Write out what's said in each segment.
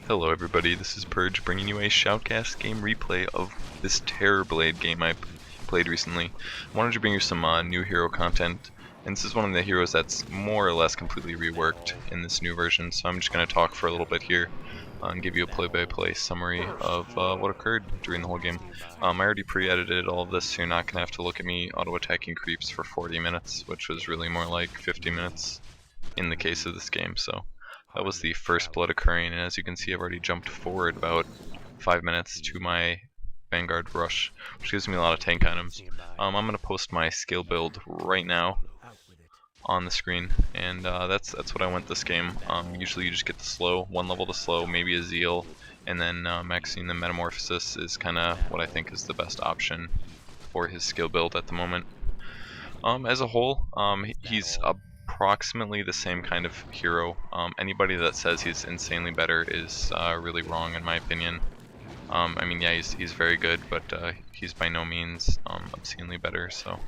Hello everybody, this is Purge bringing you a shoutcast game replay of this Terrorblade game I played recently. I wanted to bring you some new hero content, and this is one of the heroes that's more or less completely reworked in this new version, so I'm just going to talk for a little bit here and give you a play-by-play summary of what occurred during the whole game. I already pre-edited all of this, so you're not going to have to look at me auto-attacking creeps for 40 minutes, which was really more like 50 minutes in the case of this game. So that was the first blood occurring, and as you can see I've already jumped forward about 5 minutes to my Vanguard rush, which gives me a lot of tank items. I'm going to post my skill build right now on the screen, and that's what I went this game. Usually you just get the slow, one level to slow, maybe a Zeal, and then maxing the Metamorphasis is kind of what I think is the best option for his skill build at the moment. As a whole, he's approximately the same kind of hero. Anybody that says he's insanely better is really wrong in my opinion. I mean, yeah, he's very good, but he's by no means obscenely better. So,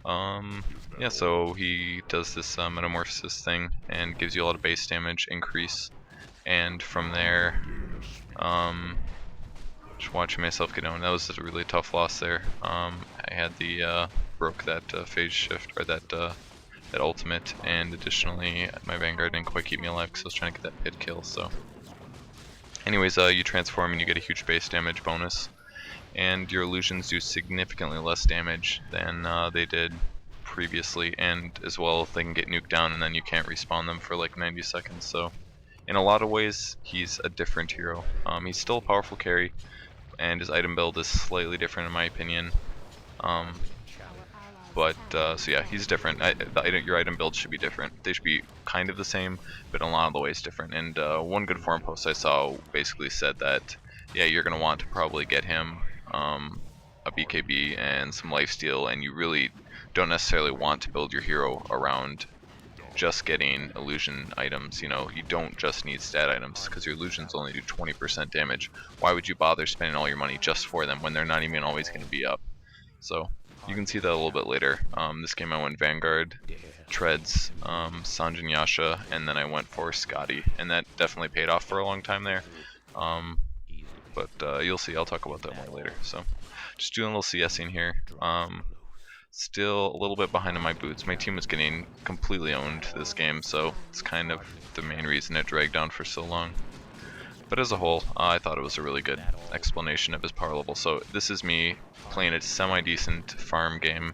yeah, so he does this Metamorphosis thing and gives you a lot of base damage increase, and from there, just watching myself get down. That was a really tough loss there. I had the broke that phase shift, or that ultimate, and additionally my Vanguard didn't quite keep me alive because I was trying to get that pit kill. So anyways, you transform and you get a huge base damage bonus, and your illusions do significantly less damage than they did previously, and as well they can get nuked down and then you can't respawn them for like 90 seconds. So in a lot of ways he's a different hero. He's still a powerful carry, and his item build is slightly different in my opinion. So yeah, he's different. Your item build should be different. They should be kind of the same, but in a lot of the ways different. And one good forum post I saw basically said that, yeah, you're going to want to probably get him a BKB and some lifesteal, and you really don't necessarily want to build your hero around just getting illusion items. You know, you don't just need stat items, because your illusions only do 20% damage. Why would you bother spending all your money just for them when they're not even always going to be up? So you can see that a little bit later. This game I went Vanguard, Treads, Sanj and Yasha, and then I went for Skadi, and that definitely paid off for a long time there. But you'll see, I'll talk about that more later. So just doing a little CSing here. Still a little bit behind on my boots. My team was getting completely owned this game, so it's kind of the main reason it dragged on for so long. But as a whole, I thought it was a really good explanation of his power level. So this is me playing a semi-decent farm game,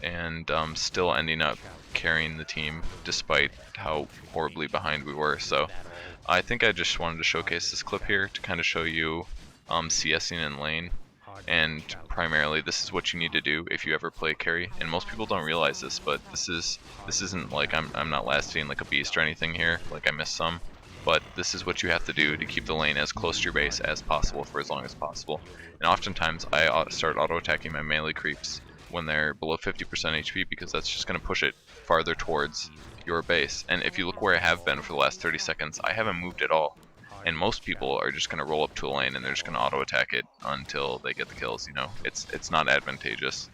and still ending up carrying the team despite how horribly behind we were. So I think I just wanted to showcase this clip here to kind of show you CSing in lane. And primarily this is what you need to do if you ever play carry, and most people don't realize this, but this isn't like I'm not last hitting like a beast or anything here, like I missed some. But this is what you have to do to keep the lane as close to your base as possible for as long as possible. And oftentimes I start auto-attacking my melee creeps when they're below 50% HP, because that's just going to push it farther towards your base. And if you look where I have been for the last 30 seconds, I haven't moved at all. And most people are just going to roll up to a lane and they're just going to auto-attack it until they get the kills. You know, it's not advantageous.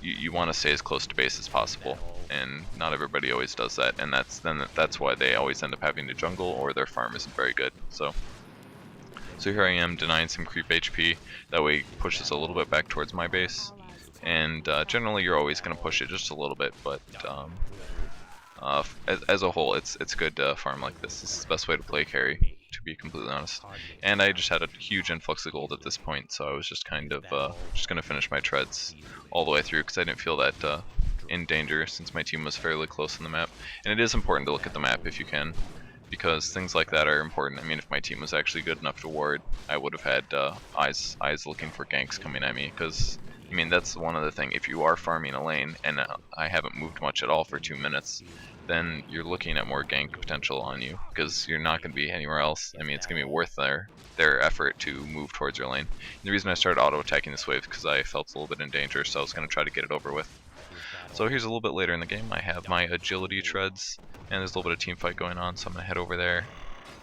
You want to stay as close to base as possible, and not everybody always does that, and that's why they always end up having to jungle, or their farm isn't very good. So here I am denying some creep HP. That way it pushes a little bit back towards my base, and generally you're always going to push it just a little bit, but as a whole, it's good to farm like this. This is the best way to play carry, to be completely honest. And I just had a huge influx of gold at this point, so I was just kind of just going to finish my treads all the way through, because I didn't feel that in danger since my team was fairly close on the map. And it is important to look at the map if you can, because things like that are important. I mean, if my team was actually good enough to ward, I would have had eyes looking for ganks coming at me, because I mean, that's one other thing. If you are farming a lane and I haven't moved much at all for 2 minutes, then you're looking at more gank potential on you, because you're not going to be anywhere else. I mean, it's going to be worth their effort to move towards your lane. And the reason I started auto-attacking this wave is because I felt a little bit in danger, so I was going to try to get it over with. So here's a little bit later in the game. I have my agility treads, and there's a little bit of team fight going on, so I'm going to head over there.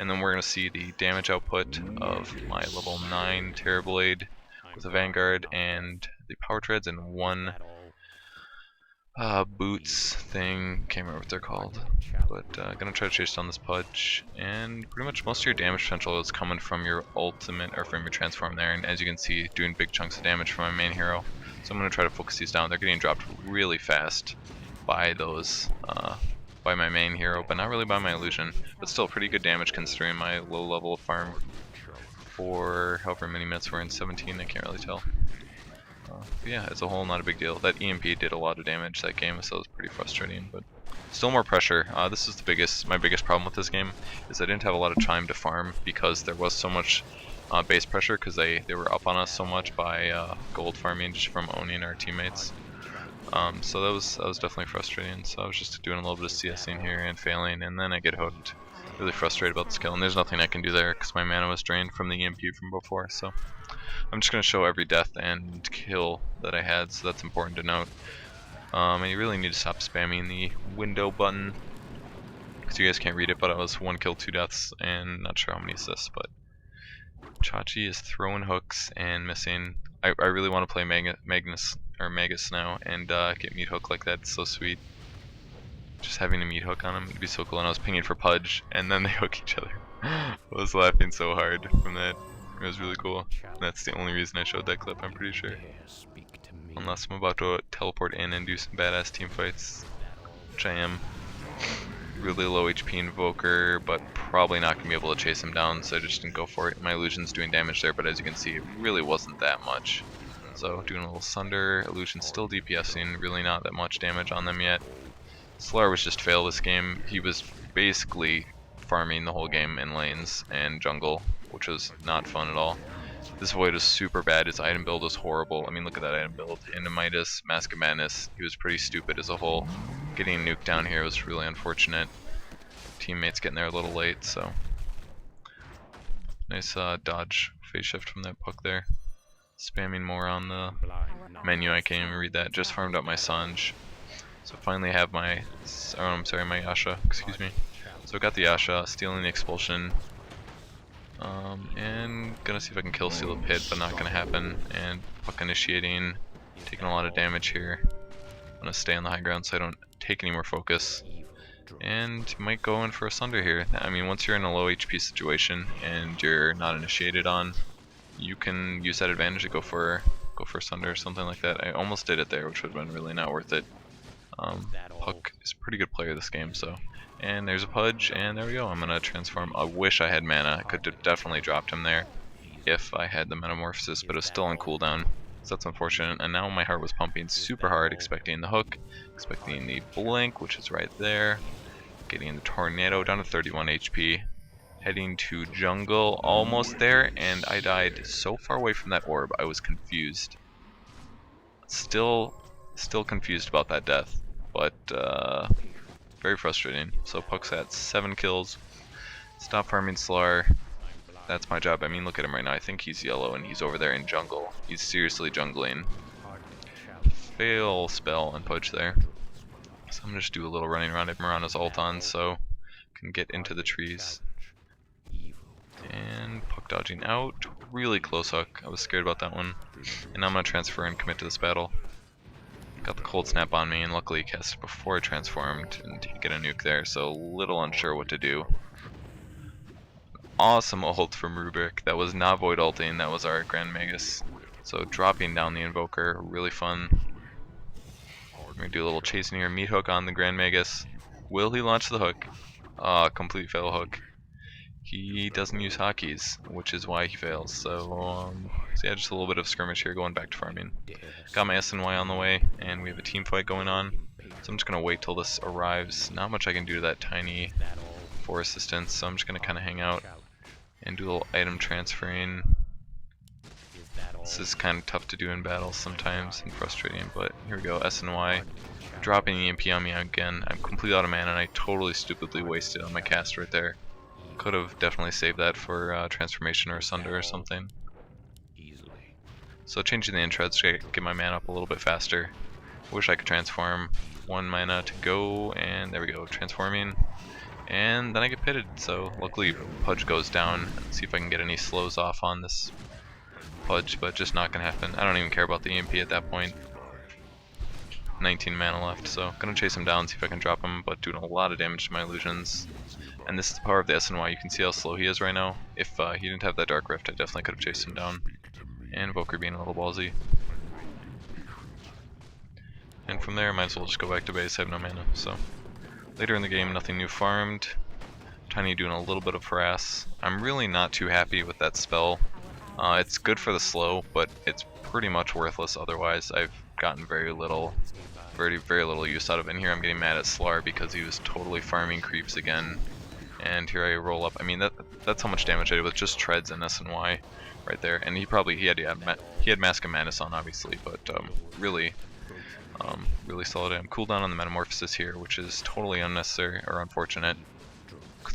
And then we're going to see the damage output of my level 9 Terrorblade with a Vanguard and the power treads and one boots thing, can't remember what they're called, but gonna try to chase down this Pudge, and pretty much most of your damage potential is coming from your ultimate or from your transform there, and as you can see, doing big chunks of damage from my main hero. So I'm gonna try to focus these down. They're getting dropped really fast by those, by my main hero, but not really by my illusion, but still pretty good damage considering my low level of farm for however many minutes we're in, 17, I can't really tell. Yeah, as a whole, not a big deal. That EMP did a lot of damage that game, so it was pretty frustrating, but still more pressure. This is my biggest problem with this game, is I didn't have a lot of time to farm because there was so much base pressure, because they were up on us so much by gold farming just from owning our teammates. So that was definitely frustrating. So I was just doing a little bit of CSing here and failing, and then I get hooked. Really frustrated about the skill, and there's nothing I can do there because my mana was drained from the EMP from before. So I'm just going to show every death and kill that I had, so that's important to note. And you really need to stop spamming the window button, because you guys can't read it, but I was 1 kill, 2 deaths, and not sure how many assists, but Chachi is throwing hooks and missing. I really want to play Magus now and get meat hook like that. It's so sweet. Just having a meat hook on him would be so cool, and I was pinging for Pudge, and then they hook each other. I was laughing so hard from that. It was really cool. That's the only reason I showed that clip, I'm pretty sure. Unless I'm about to teleport in and do some badass team fights, which I am. Really low HP Invoker, but probably not going to be able to chase him down, so I just didn't go for it. My illusion's doing damage there, but as you can see, it really wasn't that much. So doing a little Sunder, illusion still DPSing, really not that much damage on them yet. Solar was just fail this game. He was basically farming the whole game in lanes and jungle, which was not fun at all. This Void was super bad. His item build was horrible. I mean, look at that item build. Indemitis, Mask of Madness. He was pretty stupid as a whole. Getting nuked down here was really unfortunate. Teammates getting there a little late, so nice dodge phase shift from that puck there. Spamming more on the menu. I can't even read that. Just farmed up my Sanj. So finally have my, my Yasha, excuse me. So I got the Yasha, stealing the expulsion, and gonna see if I can kill Seal the Pit, but not gonna happen. And puck initiating, taking a lot of damage here. I'm gonna stay on the high ground so I don't take any more focus. And might go in for a Sunder here. I mean, once you're in a low HP situation and you're not initiated on, you can use that advantage to go for Sunder or something like that. I almost did it there, which would have been really not worth it. Puck is a pretty good player this game, so. And there's a Pudge, and there we go. I'm gonna transform. I wish I had mana. I could have definitely dropped him there if I had the Metamorphasis, but it was still on cooldown. So that's unfortunate. And now my heart was pumping super hard, expecting the hook, expecting the blink, which is right there. Getting the tornado down to 31 HP. Heading to jungle, almost there, and I died so far away from that orb, I was confused. Still confused about that death, but very frustrating. So Puck's at 7 kills. Stop farming Slar. That's my job. I mean, look at him right now. I think he's yellow and he's over there in jungle. He's seriously jungling. Fail spell and Pudge there. So I'm gonna just do a little running around Mirana's ult on so I can get into the trees. And Puck dodging out. Really close hook. I was scared about that one. And I'm gonna transfer and commit to this battle. Got the cold snap on me, and luckily he cast it before I transformed and didn't get a nuke there, so a little unsure what to do. Awesome ult from Rubik. That was not Void ulting, that was our Grand Magus. So dropping down the Invoker, really fun. We're gonna do a little chasing here. Meat hook on the Grand Magus. Will he launch the hook? Complete fail hook. He doesn't use hotkeys, which is why he fails. So yeah, just a little bit of skirmish here, going back to farming. Got my SNY on the way, and we have a team fight going on. So I'm just gonna wait till this arrives. Not much I can do to that tiny for assistance, so I'm just gonna kind of hang out and do a little item transferring. This is kind of tough to do in battles sometimes and frustrating, but here we go. SNY dropping EMP on me again. I'm completely out of mana, and I totally stupidly wasted on my cast right there. Could have definitely saved that for transformation or a Sunder or something. So changing the intros to get my mana up a little bit faster. Wish I could transform. 1 mana to go, and there we go, transforming. And then I get pitted, so luckily Pudge goes down. Let's see if I can get any slows off on this Pudge, but just not gonna happen. I don't even care about the EMP at that point. 19 mana left, so gonna chase him down, see if I can drop him, but doing a lot of damage to my illusions. And this is the power of the SNY. You can see how slow he is right now. If he didn't have that Dark Rift, I definitely could have chased him down. And Invoker being a little ballsy. And from there, might as well just go back to base, I have no mana. So later in the game, nothing new farmed. Tiny doing a little bit of harass. I'm really not too happy with that spell. It's good for the slow, but it's pretty much worthless otherwise. I've gotten very little use out of it. And here I'm getting mad at Slar because he was totally farming creeps again. And here I roll up. I mean, that's how much damage I did with just treads and S&Y right there. And he had Mask of Madness on, obviously, but really solid. I'm cooldown on the Metamorphasis here, which is totally unnecessary or unfortunate.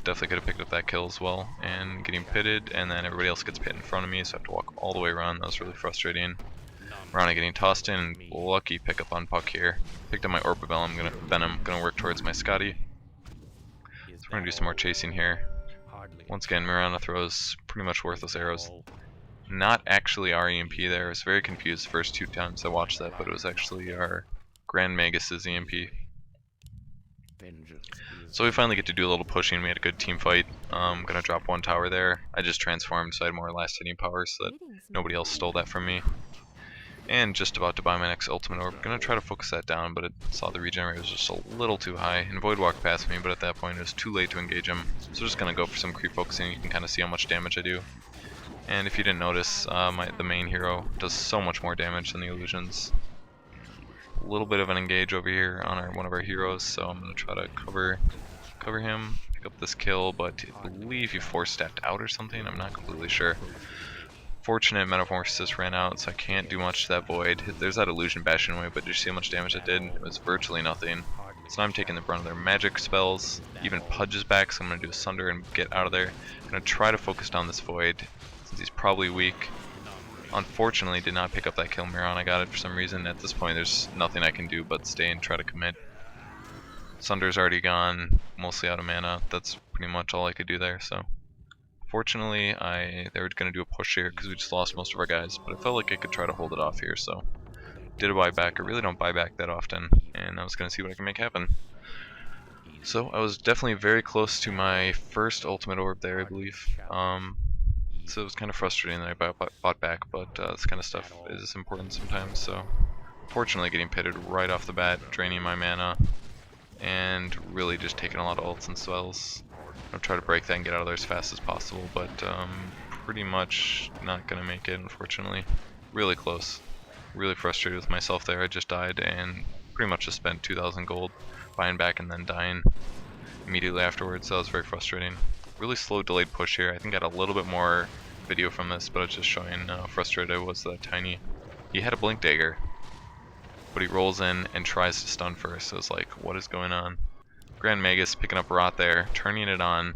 Definitely could have picked up that kill as well. And getting pitted, and then everybody else gets pit in front of me, so I have to walk all the way around. That was really frustrating. Rana getting tossed in, lucky pickup on Puck here. Picked up my Orb of Venom, gonna work towards my Skadi. So we're gonna do some more chasing here. Once again, Mirana throws pretty much worthless arrows. Not actually our EMP there. I was very confused the first 2 times I watched that, but it was actually our Grand Magus' EMP. So we finally get to do a little pushing. We had a good team fight. Gonna drop 1 tower there. I just transformed so I had more last hitting power so that nobody else stole that from me. And just about to buy my next ultimate orb. Gonna try to focus that down, but it saw the regenerate was just a little too high. And Void walked past me, but at that point it was too late to engage him. So just gonna go for some creep focusing. You can kind of see how much damage I do. And if you didn't notice, the main hero does so much more damage than the illusions. A little bit of an engage over here on one of our heroes, so I'm gonna try to cover him, pick up this kill, but I believe he 4-stepped out or something. I'm not completely sure. Fortunate Metamorphosis ran out, so I can't do much to that Void. There's that illusion bashing away, but did you see how much damage it did? It was virtually nothing. So now I'm taking the brunt of their magic spells. Even Pudge is back, so I'm gonna do a Sunder and get out of there. I'm gonna try to focus down this Void since he's probably weak. Unfortunately, did not pick up that kill. Miran, I got it for some reason. At this point, there's nothing I can do but stay and try to commit. Sunder's already gone, mostly out of mana. That's pretty much all I could do there. So, fortunately, they were going to do a push here because we just lost most of our guys. But I felt like I could try to hold it off here, so did a buyback. I really don't buy back that often, and I was going to see what I can make happen. So I was definitely very close to my first ultimate orb there, I believe. So it was kind of frustrating that I bought back, but this kind of stuff is important sometimes. So, fortunately, getting pitted right off the bat, draining my mana, and really just taking a lot of ults and spells. I'll try to break that and get out of there as fast as possible, but pretty much not gonna make it, unfortunately. Really close. Really frustrated with myself there. I just died and pretty much just spent 2,000 gold buying back and then dying immediately afterwards. So that was very frustrating. Really slow delayed push here. I think I got a little bit more video from this, but it's just showing how frustrated I was that Tiny. He had a Blink Dagger, but he rolls in and tries to stun first. So it's like, what is going on? Grand Magus picking up Rot there, turning it on,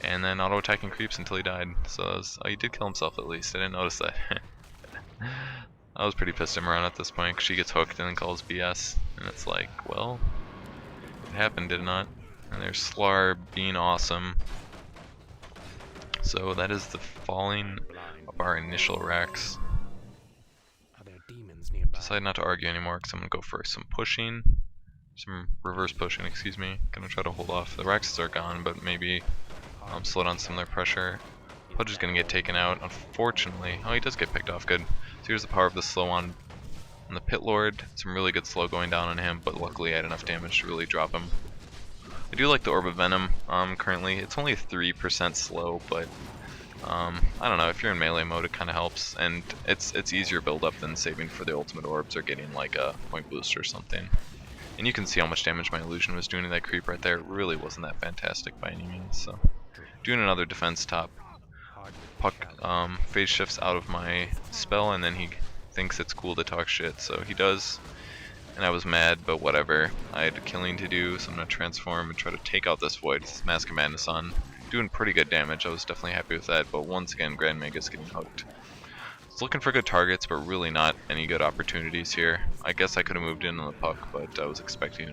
and then auto-attacking creeps until he died. So he did kill himself at least. I didn't notice that. I was pretty pissed at Miran at this point because she gets hooked and then calls BS. And it's like, well, it happened, did it not? And there's Slar being awesome. So that is the falling of our initial racks. Decide not to argue anymore because I'm going to go for some pushing. Some reverse pushing, excuse me. Gonna try to hold off. The Raxes are gone, but maybe slow down some of their pressure. Pudge is gonna get taken out, unfortunately. Oh, he does get picked off, good. So here's the power of the slow on the Pit Lord. Some really good slow going down on him, but luckily I had enough damage to really drop him. I do like the Orb of Venom currently. It's only 3% slow, but I don't know, if you're in melee mode it kind of helps, and it's easier build up than saving for the ultimate orbs or getting like a point boost or something. And you can see how much damage my illusion was doing to that creep right there. It really wasn't that fantastic by any means. So, doing another defense top. Puck phase shifts out of my spell, and then he thinks it's cool to talk shit. So he does, and I was mad, but whatever. I had killing to do, so I'm gonna transform and try to take out this Void. This Mask of Madness on, doing pretty good damage. I was definitely happy with that. But once again, Grand Magus getting hooked. I was looking for good targets, but really not any good opportunities here. I guess I could have moved in on the Puck, but I was expecting